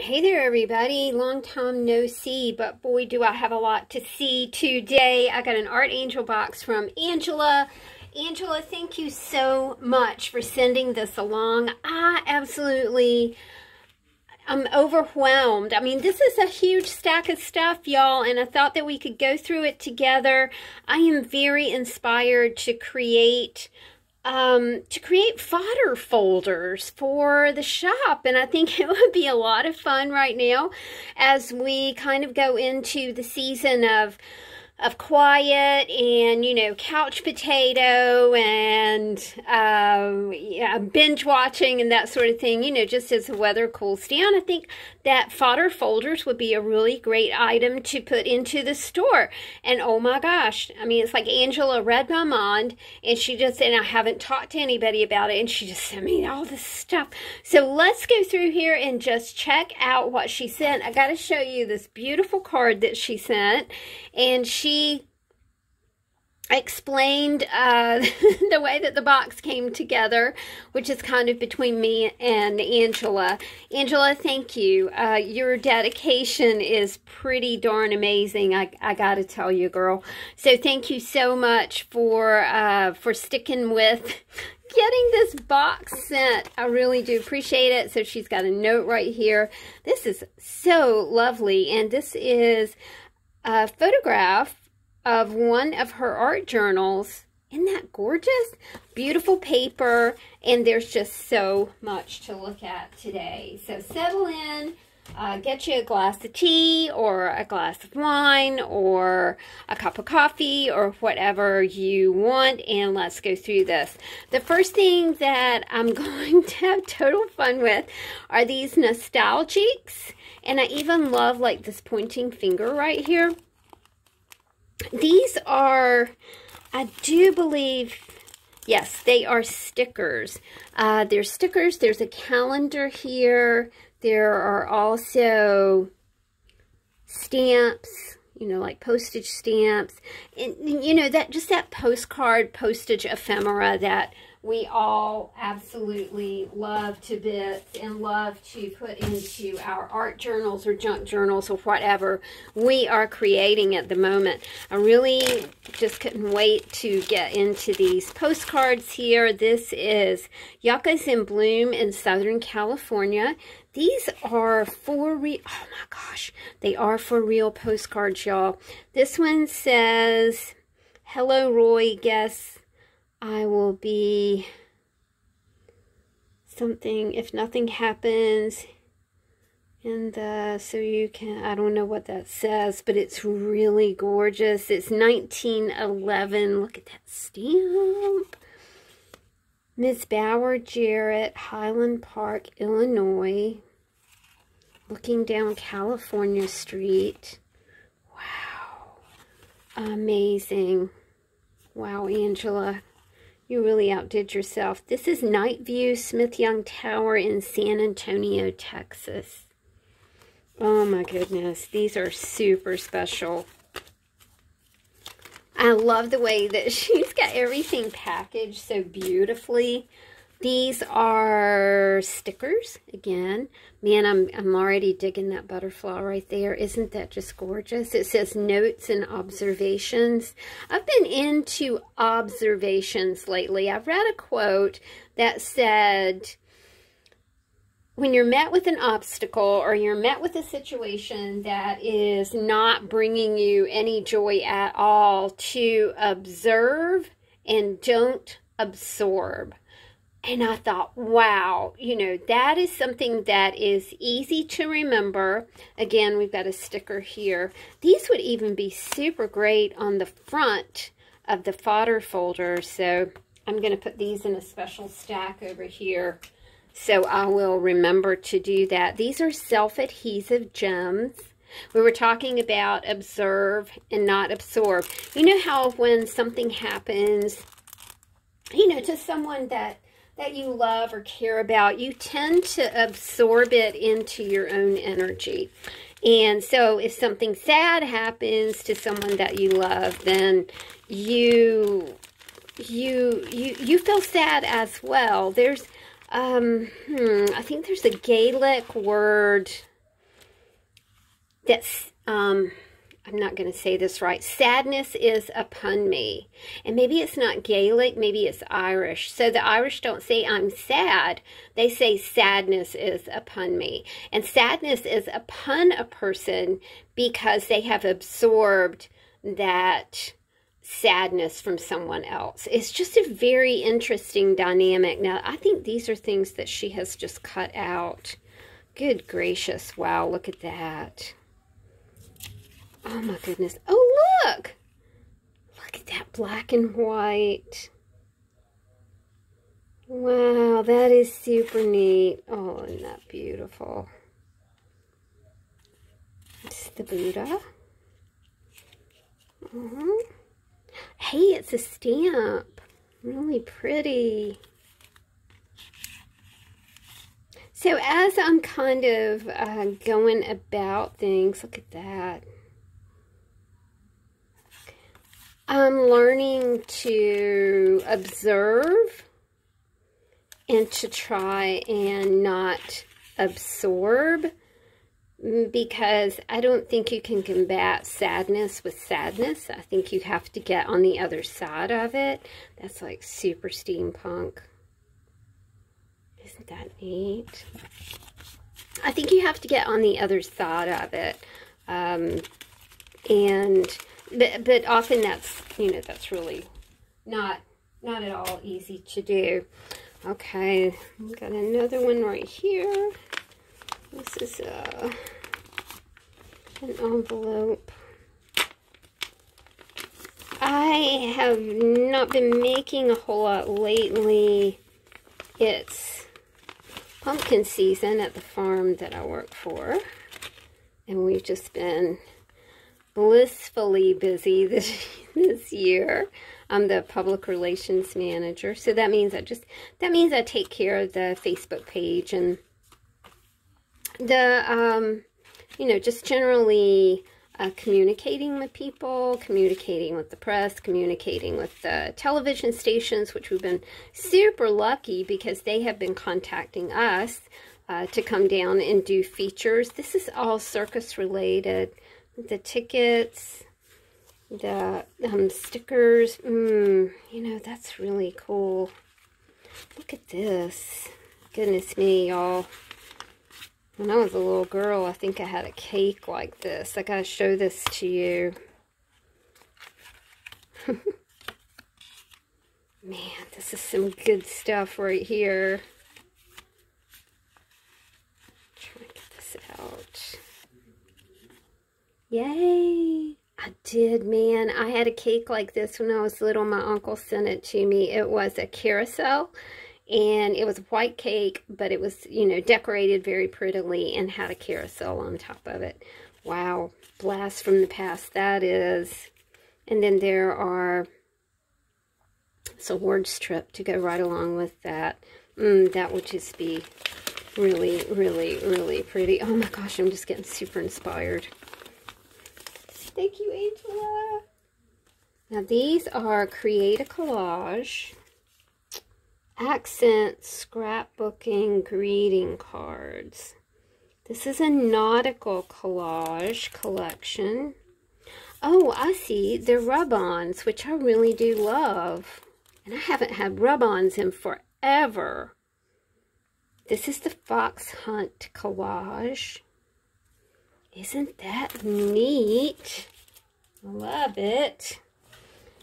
Hey there, everybody. Long time no see, but boy, do I have a lot to see today. I got an Art Angel box from Angela. Angela, thank you so much for sending this along. I'm overwhelmed. I mean, this is a huge stack of stuff, y'all, and I thought that we could go through it together. I am very inspired to create fodder folders for the shop, and I think it would be a lot of fun right now as we kind of go into the season of quiet and, you know, couch potato and yeah, binge watching and that sort of thing, you know, just as the weather cools down. I think that fodder folders would be a really great item to put into the store. And oh my gosh, I mean, it's like Angela read my mind, and she just, and I haven't talked to anybody about it, and she just sent me all this stuff. So let's go through here and just check out what she sent. I got to show you this beautiful card that she sent, and she explained the way that the box came together, which is kind of between me and Angela. Angela, thank you. Your dedication is pretty darn amazing, I gotta tell you, girl. So thank you so much for sticking with getting this box sent. I really do appreciate it. So she's got a note right here. This is so lovely, and this is a photograph of one of her art journals. Isn't that gorgeous? Beautiful paper, and there's just so much to look at today. So settle in, get you a glass of tea or a glass of wine or a cup of coffee or whatever you want, and let's go through this. The first thing that I'm going to have total fun with are these nostalgics, and I even love like this pointing finger right here. These are, I do believe, yes, they are stickers. They're stickers. There's a calendar here. There are also stamps, you know, like postage stamps. And, you know, that just that postcard, postage ephemera that we all absolutely love to bits and love to put into our art journals or junk journals or whatever we are creating at the moment. I really just couldn't wait to get into these postcards here. This is Yuccas in Bloom in Southern California. These are for real, oh my gosh, they are for real postcards, y'all. This one says, "Hello, Roy, guess I will be something if nothing happens in the, so you can," I don't know what that says, but it's really gorgeous. It's 1911. Look at that stamp. Miss Bauer Jarrett, Highland Park, Illinois. Looking down California Street. Wow. Amazing. Wow, Angela. You really outdid yourself. This is Night View Smith Young Tower in San Antonio, Texas. Oh my goodness. These are super special. I love the way that she's got everything packaged so beautifully. These are stickers again. Man, I'm already digging that butterfly right there. Isn't that just gorgeous? It says notes and observations. I've been into observations lately. I've read a quote that said, when you're met with an obstacle or you're met with a situation that is not bringing you any joy at all, to observe and don't absorb. And I thought, wow, you know, that is something that is easy to remember. Again, we've got a sticker here. These would even be super great on the front of the fodder folder. So I'm going to put these in a special stack over here, so I will remember to do that. These are self-adhesive gems. We were talking about observe and not absorb. You know how when something happens, you know, to someone that you love or care about, you tend to absorb it into your own energy. And so if something sad happens to someone that you love, then you feel sad as well. There's I think there's a Gaelic word that's, I'm not going to say this right. Sadness is upon me. And maybe it's not Gaelic, maybe it's Irish. So the Irish don't say I'm sad. They say sadness is upon me. And sadness is upon a person because they have absorbed that sadness from someone else. It's just a very interesting dynamic. Now, I think these are things that she has just cut out. Good gracious. Wow, look at that. Oh my goodness. Oh, look! Look at that black and white. Wow, that is super neat. Oh, isn't that beautiful? It's the Buddha. Hey, it's a stamp. Really pretty. So as I'm kind of going about things, look at that. I'm learning to observe and to try and not absorb, because I don't think you can combat sadness with sadness. I think you have to get on the other side of it. That's like super steampunk. Isn't that neat? I think you have to get on the other side of it. But often that's, you know, that's really not at all easy to do. Okay, we've got another one right here. This is an envelope. I have not been making a whole lot lately. It's pumpkin season at the farm that I work for, and we've just been blissfully busy this year. I'm the public relations manager, so that means I take care of the Facebook page and the you know, just generally communicating with people, communicating with the press, communicating with the television stations, which we've been super lucky because they have been contacting us to come down and do features. This is all circus related. The tickets, the stickers, you know, that's really cool. Look at this. Goodness me, y'all. When I was a little girl, I think I had a cake like this. I gotta show this to you. Man, this is some good stuff right here. Try to get this out. Yay! I did, man. I had a cake like this when I was little. My uncle sent it to me. It was a carousel, and it was a white cake, but it was, you know, decorated very prettily and had a carousel on top of it. Wow. Blast from the past, that is. And then there are it's a word strip to go right along with that. That would just be really, really, really pretty. Oh my gosh, I'm just getting super inspired. Thank you, Angela. Now these are Create a Collage, Accent Scrapbooking Greeting Cards. This is a nautical collage collection. Oh, I see. They're rub-ons, which I really do love. And I haven't had rub-ons in forever. This is the Fox Hunt collage. Isn't that neat? Love it.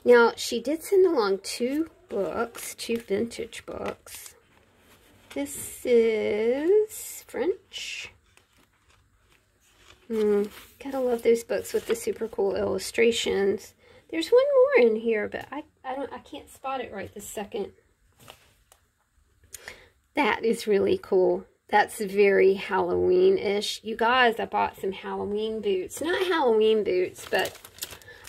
Now, she did send along two books, two vintage books. This is French. Gotta love those books with the super cool illustrations. There's one more in here, but I can't spot it right this second. That is really cool. That's very Halloween-ish. You guys, I bought some Halloween boots. Not Halloween boots, but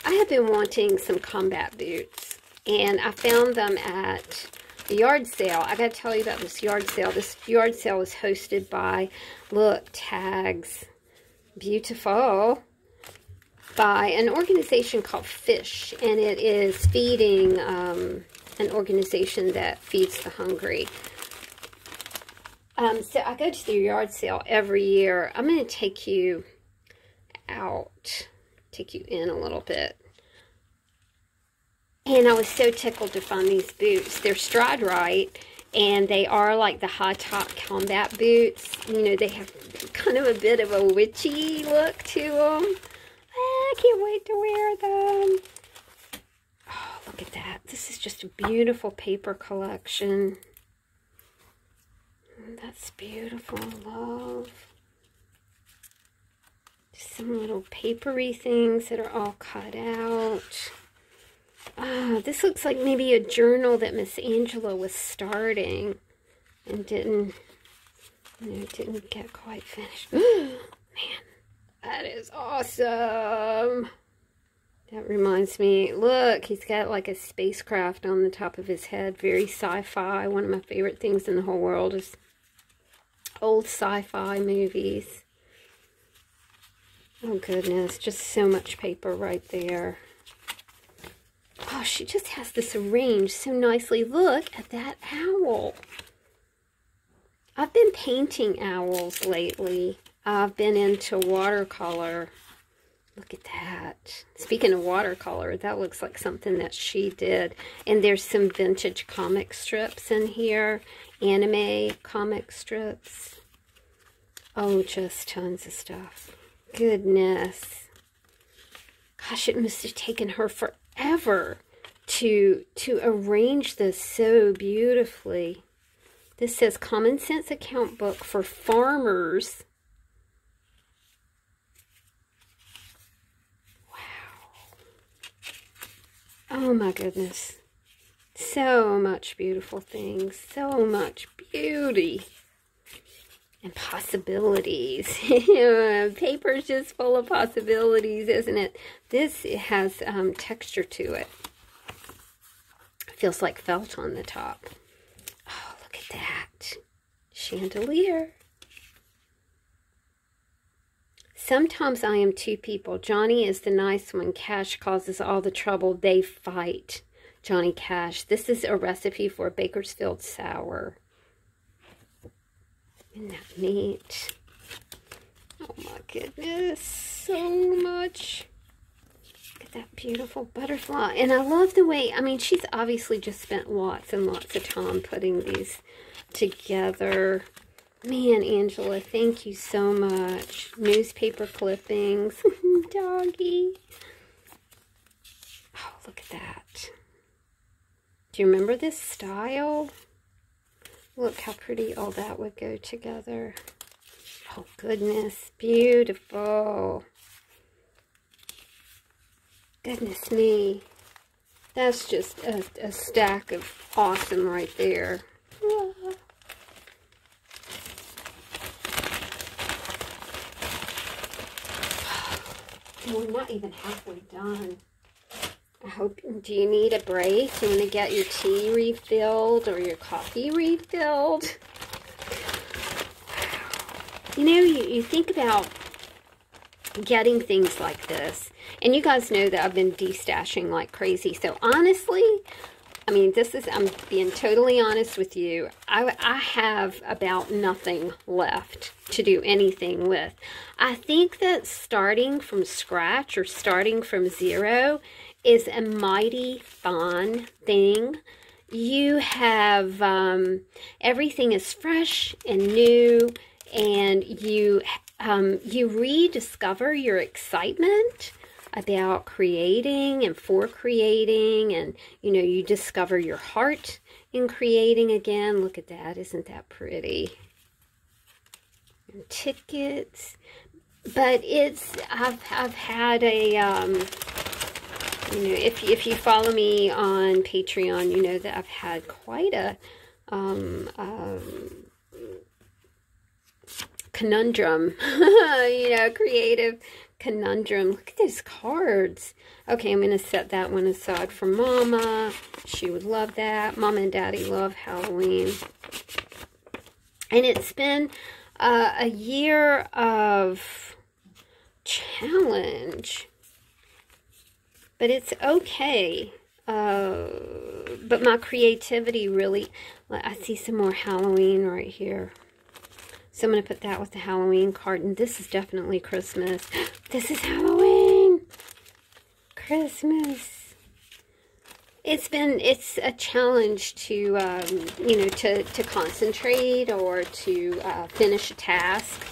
I have been wanting some combat boots. And I found them at a yard sale. I got to tell you about this yard sale. This yard sale was hosted by, look, tags. Beautiful. By an organization called Fish. And it is feeding an organization that feeds the hungry. So I go to the yard sale every year. I'm going to take you out. Take you in a little bit. And I was so tickled to find these boots. They're Stride Rite, and they are like the high top combat boots. You know, they have kind of a bit of a witchy look to them. I can't wait to wear them. Oh, look at that. This is just a beautiful paper collection. That's beautiful, love. Just some little papery things that are all cut out. Oh, this looks like maybe a journal that Miss Angela was starting and didn't get quite finished. Man, that is awesome. That reminds me, look, he's got like a spacecraft on the top of his head. Very sci-fi. One of my favorite things in the whole world is old sci-fi movies. Oh goodness, just so much paper right there. Oh, she just has this arranged so nicely. Look at that owl. I've been painting owls lately. I've been into watercolor. Look at that. Speaking of watercolor, that looks like something that she did. And there's some vintage comic strips in here. Anime comic strips. Oh, just tons of stuff. Goodness. Gosh, it must have taken her forever to arrange this so beautifully. This says Common Sense Account Book for Farmers. Wow. Oh my goodness. So much beautiful things. So much beauty. And possibilities. Paper's just full of possibilities, isn't it? This has texture to it. Feels like felt on the top. Oh, look at that. Chandelier. Sometimes I am two people. Johnny is the nice one. Cash causes all the trouble. They fight. Johnny Cash. This is a recipe for a Bakersfield sour. Isn't that neat? Oh my goodness, so much. Look at that beautiful butterfly. And I love the way, I mean, she's obviously just spent lots and lots of time putting these together. Man, Angela, thank you so much. Newspaper clippings. Doggy. Oh, look at that. Do you remember this style? Look how pretty all that would go together. Oh, goodness. Beautiful. Goodness me. That's just a stack of awesome right there. We're not even halfway done. I hope, do you need a break? Do you want to get your tea refilled or your coffee refilled? You know, you think about getting things like this. And you guys know that I've been destashing like crazy. So honestly, I mean, I'm being totally honest with you. I have about nothing left to do anything with. I think that starting from scratch or starting from zero is a mighty fun thing. You have, everything is fresh and new, and you rediscover your excitement about creating and for creating, and you know, you discover your heart in creating again. Look at that, isn't that pretty? And tickets. But it's, I've had a, you know, if you follow me on Patreon, you know that I've had quite a conundrum, you know, creative conundrum. Look at those cards. Okay, I'm going to set that one aside for Mama. She would love that. Mama and Daddy love Halloween. And it's been a year of challenge. But it's okay. But my creativity really, I see some more Halloween right here. So I'm going to put that with the Halloween card. And this is definitely Christmas. This is Halloween. Christmas. It's a challenge to, you know, to concentrate or to finish a task.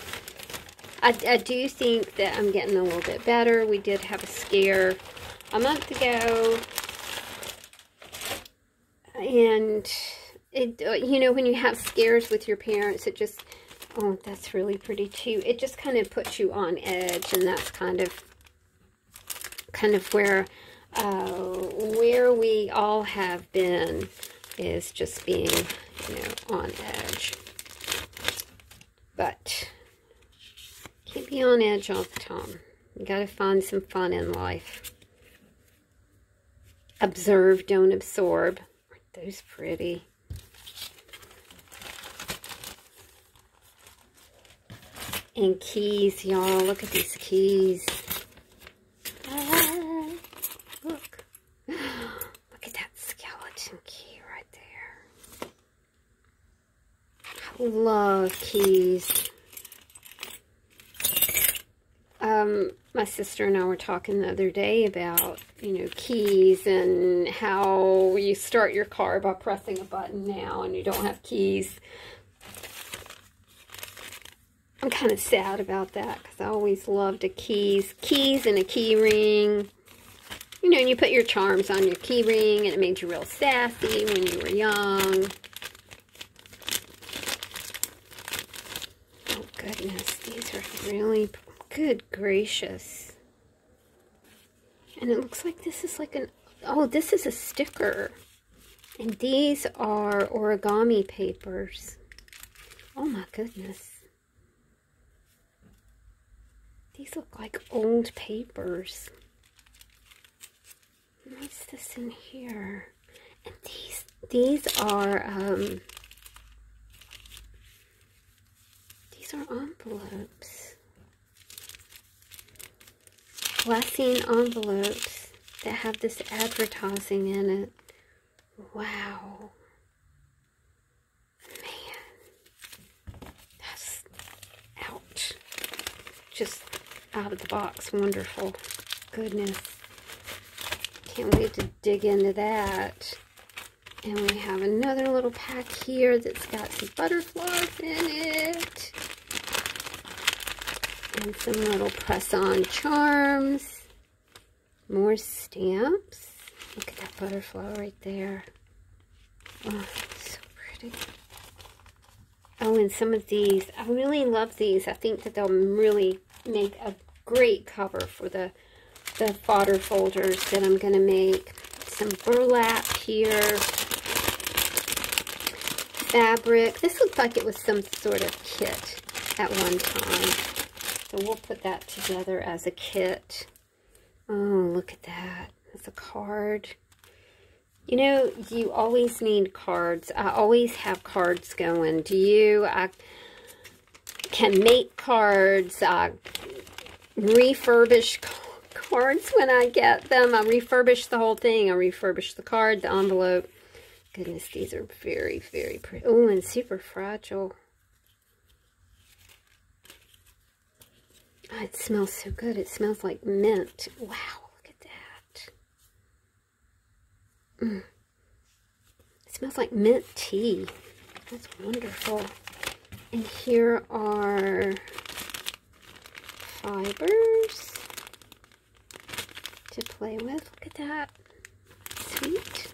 I do think that I'm getting a little bit better. We did have a scare a month ago. And, you know, when you have scares with your parents, it just, oh, that's really pretty too. It just kind of puts you on edge, and that's kind of where we all have been, is just being, you know, on edge. But can't be on edge all the time. You got to find some fun in life. Observe, don't absorb. Aren't those pretty? And keys, y'all. Look at these keys. Ah, look. Look at that skeleton key right there. I love keys. My sister and I were talking the other day about, you know, keys and how you start your car by pressing a button now and you don't have keys. I'm kind of sad about that because I always loved keys and a key ring. You know, and you put your charms on your key ring and it made you real sassy when you were young. Oh goodness, these are really, good gracious. And it looks like this is like oh, this is a sticker. And these are origami papers. Oh my goodness. These look like old papers. What's this in here? And these are envelopes. Blessing envelopes that have this advertising in it. Wow. Man. That's, ouch. Just out of the box. Wonderful. Goodness. Can't wait to dig into that. And we have another little pack here that's got some butterflies in it. And some little press-on charms. More stamps. Look at that butterfly right there. Oh, so pretty. Oh, and some of these. I really love these. I think that they'll really make a great cover for the fodder folders that I'm going to make. Some burlap here. Fabric. This looks like it was some sort of kit at one time. So we'll put that together as a kit. Oh, look at that. That's a card. You know, you always need cards. I always have cards going. Do you? I can make cards. I refurbish cards when I get them. I refurbish the whole thing. I refurbish the card, the envelope. Goodness, these are very, very pretty. Oh, and super fragile. Oh, it smells so good. It smells like mint. Wow, look at that. It smells like mint tea. That's wonderful. And here are fibers to play with. Look at that. Sweet.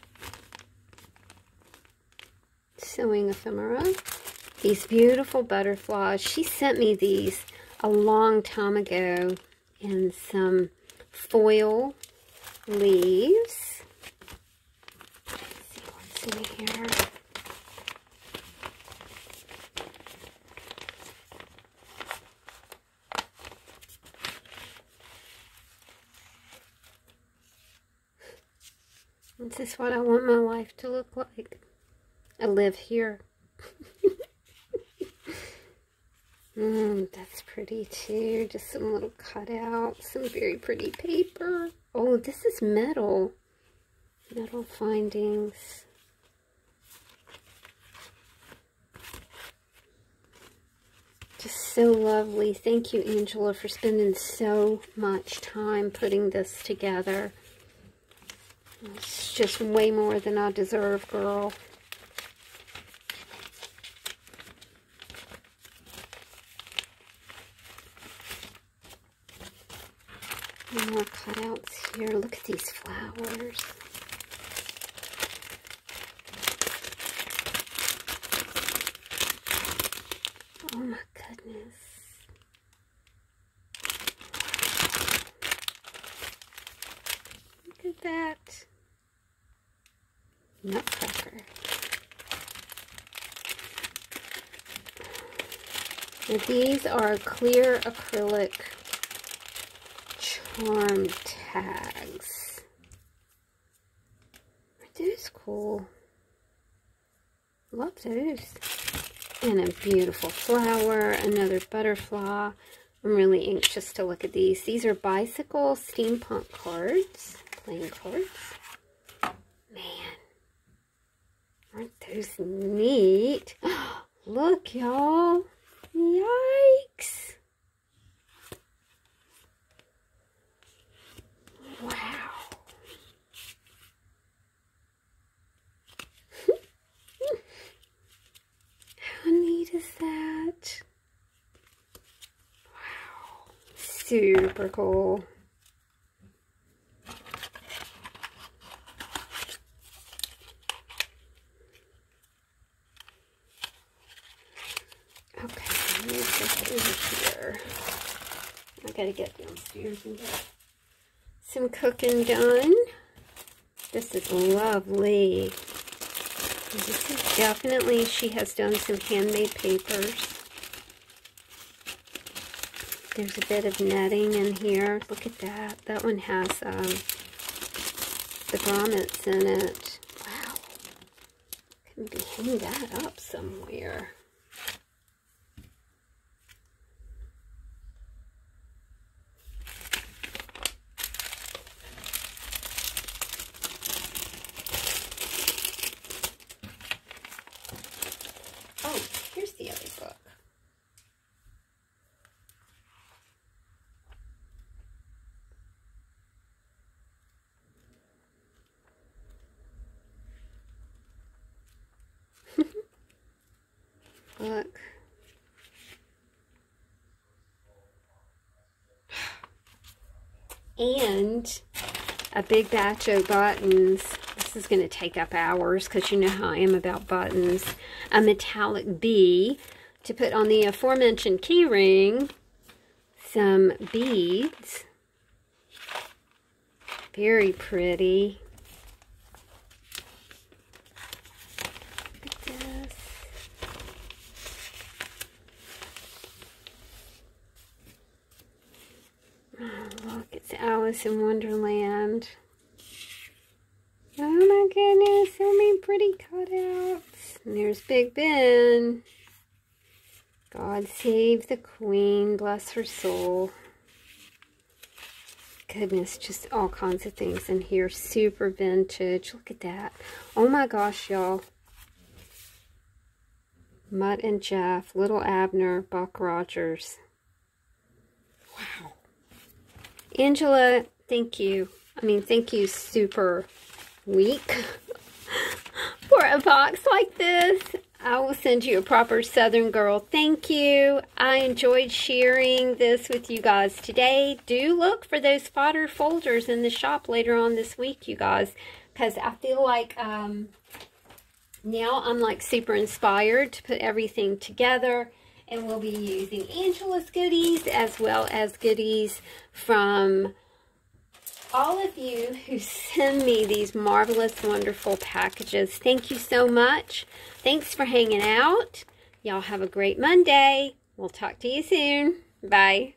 Sewing ephemera. These beautiful butterflies. She sent me these a long time ago in some foil leaves. Let's see what's in here. This is what I want my life to look like. I live here. That's pretty too. Just some little cutouts. Some very pretty paper. Oh, this is metal. Metal findings. just so lovely. Thank you, Angela, for spending so much time putting this together. It's just way more than I deserve, girl. More cutouts here. Look at these flowers. Oh my goodness. Look at that. Nutcracker. Now these are clear acrylic charm tags. Aren't those cool? Love those. And a beautiful flower, another butterfly. I'm really anxious to look at these. These are bicycle steampunk cards, playing cards. Man, aren't those neat? Look, y'all. Yikes. Wow. How neat is that? Wow. Super cool. Okay, let me get over here. I gotta get downstairs and get some cooking done. This is lovely. This is definitely, she has done some handmade papers. There's a bit of netting in here. Look at that. That one has the grommets in it. Wow. Can be hang that up somewhere. Oh, here's the other book. Look. And a big batch of buttons. This is going to take up hours because you know how I am about buttons. A metallic bee to put on the aforementioned key ring. Some beads. Very pretty. Look at this. Oh, look, it's Alice in Wonderland. Oh my goodness, so many pretty cutouts. And there's Big Ben. God save the Queen, bless her soul. Goodness, just all kinds of things in here. Super vintage. Look at that. Oh my gosh, y'all. Mutt and Jeff, Little Abner, Buck Rogers. Wow. Angela, thank you. Thank you, super week for a box like this. I will send you a proper Southern girl. Thank you. I enjoyed sharing this with you guys today. Do look for those fodder folders in the shop later on this week, you guys, because I feel like now I'm like super inspired to put everything together. And we'll be using Angela's goodies as well as goodies from all of you who send me these marvelous, wonderful packages. Thank you so much. Thanks for hanging out. Y'all have a great Monday. We'll talk to you soon. Bye.